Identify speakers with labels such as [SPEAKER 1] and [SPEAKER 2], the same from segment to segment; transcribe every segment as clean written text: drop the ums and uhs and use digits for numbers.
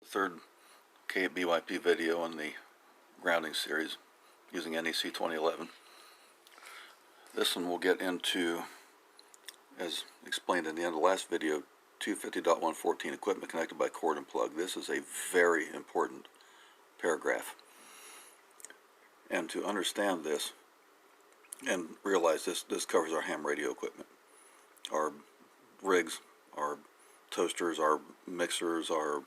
[SPEAKER 1] third KBYP video in the grounding series using NEC 2011. This one will get into, as explained in the end of the last video, 250.114 equipment connected by cord and plug. This is a very important paragraph. And to understand this and realize this covers our ham radio equipment, our rigs, our toasters, our mixers, our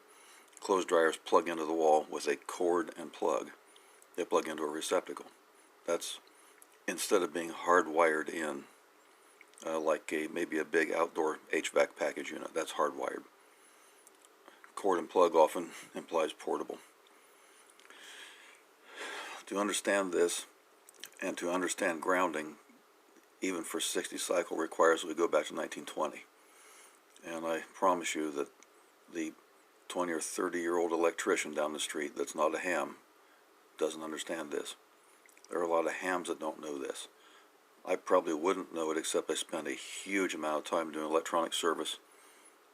[SPEAKER 1] clothes dryers plug into the wall with a cord and plug. They plug into a receptacle. That's, instead of being hardwired in like maybe a big outdoor HVAC package unit, that's hardwired. Cord and plug often implies portable. To understand this and to understand grounding, even for 60 cycle, requires that we go back to 1920. And I promise you that the 20 or 30-year-old electrician down the street that's not a ham doesn't understand this. There are a lot of hams that don't know this. I probably wouldn't know it, except I spent a huge amount of time doing electronic service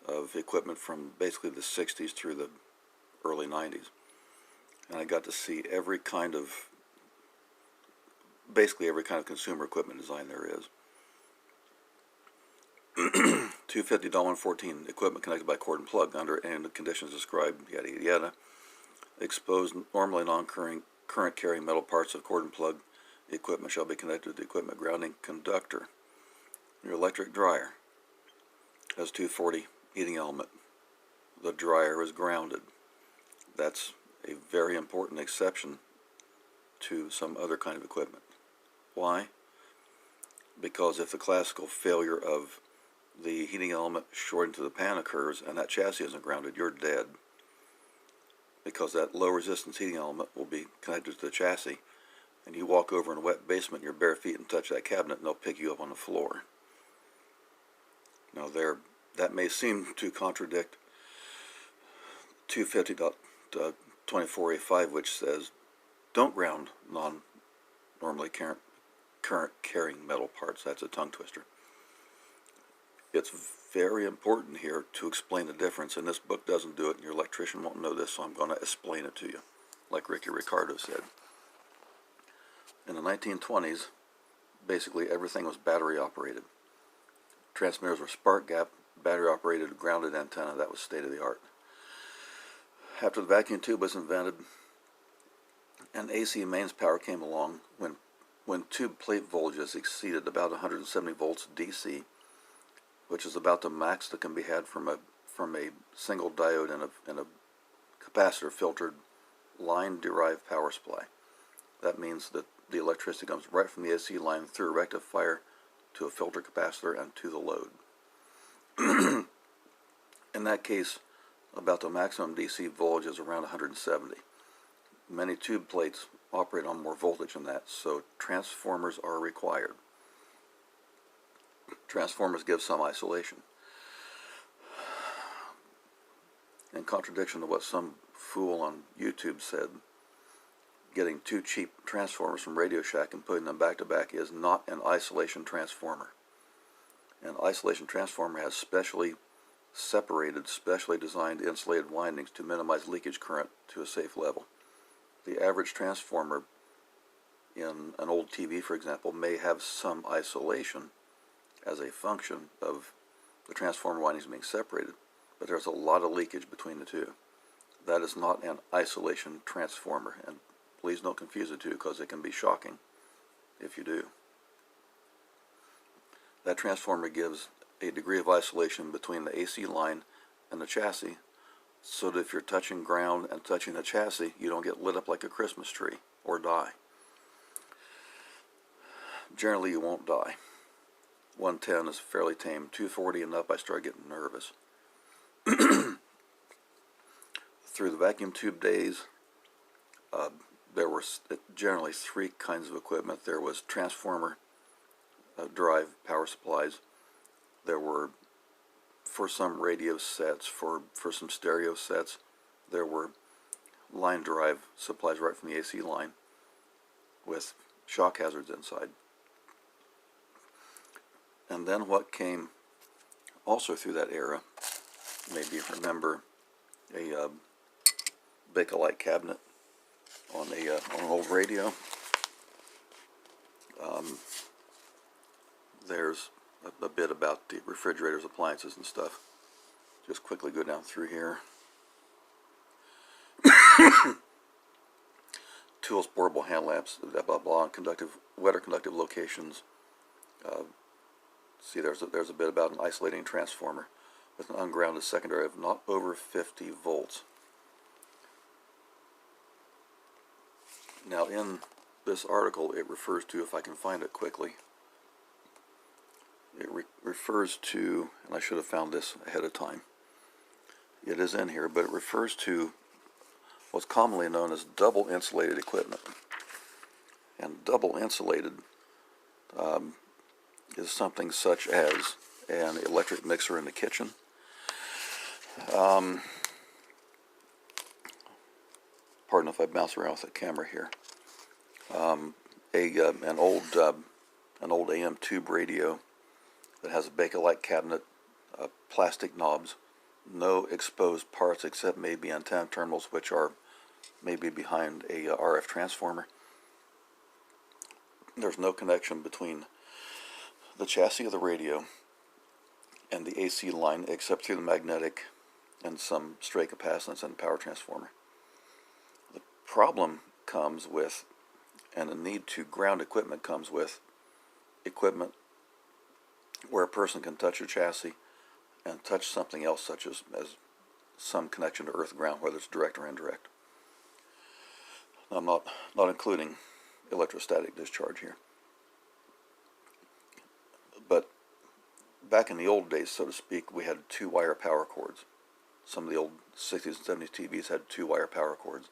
[SPEAKER 1] of equipment from basically the 60s through the early 90s. And I got to see every kind of, basically every kind of consumer equipment design there is. 250.114 equipment connected by cord and plug under any of the conditions described, yada yada yada. Exposed, normally non-current carrying metal parts of cord and plug equipment shall be connected to the equipment grounding conductor. Your electric dryer has 240 heating element. The dryer is grounded. That's a very important exception to some other kind of equipment. Why? Because if the classical failure of the heating element short into the pan occurs and that chassis isn't grounded, you're dead. Because that low resistance heating element will be connected to the chassis, and you walk over in a wet basement in your bare feet and touch that cabinet and they'll pick you up on the floor. Now that may seem to contradict 250.24A5, which says don't ground normally current carrying metal parts. That's a tongue twister. It's very important here to explain the difference, and this book doesn't do it, and your electrician won't know this, so I'm going to explain it to you, like Ricky Ricardo said. In the 1920s, basically everything was battery operated. Transmitters were spark gap, battery operated, grounded antenna. That was state of the art. After the vacuum tube was invented and AC mains power came along, when tube plate voltages exceeded about 170 volts DC, which is about the max that can be had from a single diode and a capacitor filtered line derived power supply. That means that the electricity comes right from the AC line through a rectifier to a filter capacitor and to the load. In that case, about the maximum DC voltage is around 170. Many tube plates operate on more voltage than that, so transformers are required. Transformers give some isolation. In contradiction to what some fool on YouTube said, getting two cheap transformers from Radio Shack and putting them back to back is not an isolation transformer. An isolation transformer has specially separated, specially designed insulated windings to minimize leakage current to a safe level. The average transformer in an old TV, for example, may have some isolation as a function of the transformer windings being separated, but there's a lot of leakage between the two. That is not an isolation transformer, and please don't confuse the two, because it can be shocking if you do. That transformer gives a degree of isolation between the AC line and the chassis, so that if you're touching ground and touching the chassis, you don't get lit up like a Christmas tree or die. Generally, you won't die. 110 is fairly tame. 240 and up, I start getting nervous. Through the vacuum tube days, there were generally three kinds of equipment. There was transformer drive power supplies. There were, for some radio sets, for some stereo sets, there were line drive supplies right from the AC line with shock hazards inside. And then what came also through that era, maybe you remember a Bakelite cabinet on an old radio. There's a bit about the refrigerators, appliances, and stuff. Just quickly go down through here. Tools, portable hand lamps, blah blah blah. Conductive, wet or conductive locations. See, there's a bit about an isolating transformer with an ungrounded secondary of not over 50 volts. Now, in this article, it refers to, if I can find it quickly, it refers to, and I should have found this ahead of time. It is in here, but it refers to what's commonly known as double insulated equipment. And double insulated is something such as an electric mixer in the kitchen, pardon if I bounce around with the camera here, an old AM tube radio that has a Bakelite cabinet, plastic knobs, no exposed parts except maybe antenna terminals, which are maybe behind a RF transformer. There's no connection between the chassis of the radio and the AC line except through the magnetic and some stray capacitance and power transformer. The problem comes with, and the need to ground equipment comes with, equipment where a person can touch a chassis and touch something else, such as some connection to earth ground, whether it's direct or indirect. I'm not including electrostatic discharge here. But back in the old days, so to speak, we had 2-wire power cords. Some of the old 60s and 70s TVs had 2-wire power cords.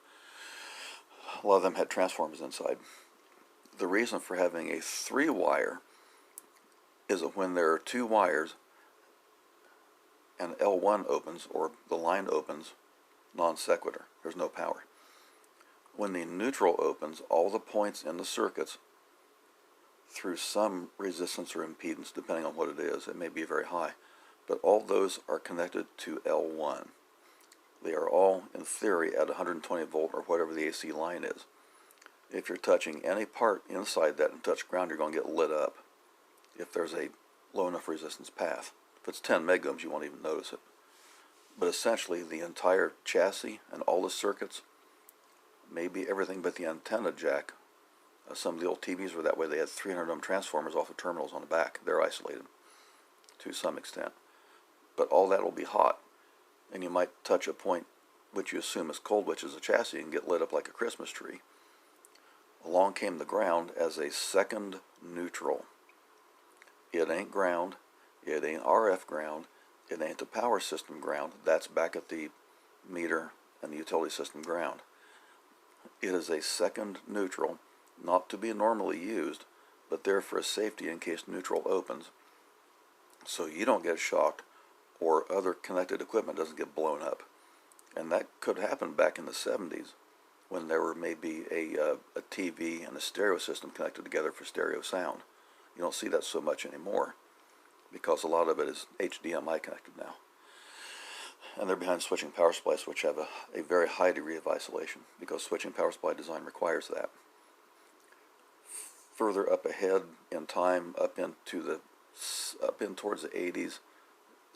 [SPEAKER 1] A lot of them had transformers inside. The reason for having a 3-wire is that when there are 2 wires and L1 opens, or the line opens, non sequitur, there's no power. When the neutral opens, all the points in the circuits, through some resistance or impedance, depending on what it is, it may be very high, but all those are connected to L1. They are all, in theory, at 120 volt or whatever the AC line is. If you're touching any part inside that and touch ground, you're going to get lit up if there's a low enough resistance path. If it's 10 megohms, you won't even notice it. But essentially, the entire chassis and all the circuits, maybe everything but the antenna jack. Some of the old TVs were that way. They had 300 ohm transformers off of terminals on the back. They're isolated to some extent. But all that will be hot. And you might touch a point which you assume is cold, which is a chassis, and get lit up like a Christmas tree. Along came the ground as a second neutral. It ain't ground. It ain't RF ground. It ain't the power system ground. That's back at the meter and the utility system ground. It is a second neutral, not to be normally used, but there for a safety in case neutral opens, so you don't get shocked or other connected equipment doesn't get blown up. And that could happen back in the 70s when there were maybe a TV and a stereo system connected together for stereo sound. You don't see that so much anymore because a lot of it is HDMI connected now. And they're behind switching power supplies, which have a very high degree of isolation because switching power supply design requires that. Further up ahead in time, up in towards the 80s,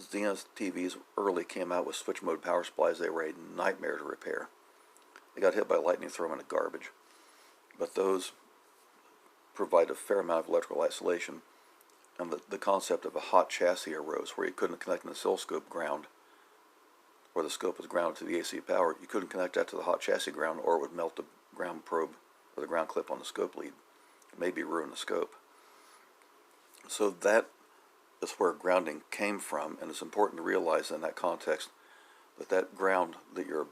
[SPEAKER 1] Zenith TVs early came out with switch mode power supplies. They were a nightmare to repair. They got hit by lightning, throw them in the garbage. But those provide a fair amount of electrical isolation, and the concept of a hot chassis arose where you couldn't connect an oscilloscope ground, where the scope was grounded to the AC power. You couldn't connect that to the hot chassis ground, or it would melt the ground probe or the ground clip on the scope lead, maybe ruin the scope. So that is where grounding came from, and it's important to realize in that context that that ground that your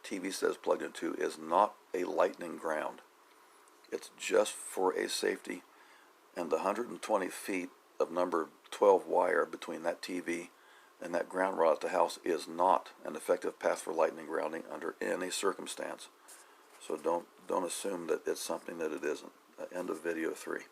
[SPEAKER 1] TV set is plugged into is not a lightning ground. It's just for a safety, and the 120 feet of number 12 wire between that TV and that ground rod at the house is not an effective path for lightning grounding under any circumstance. So don't assume that it's something that it isn't. End of video 3.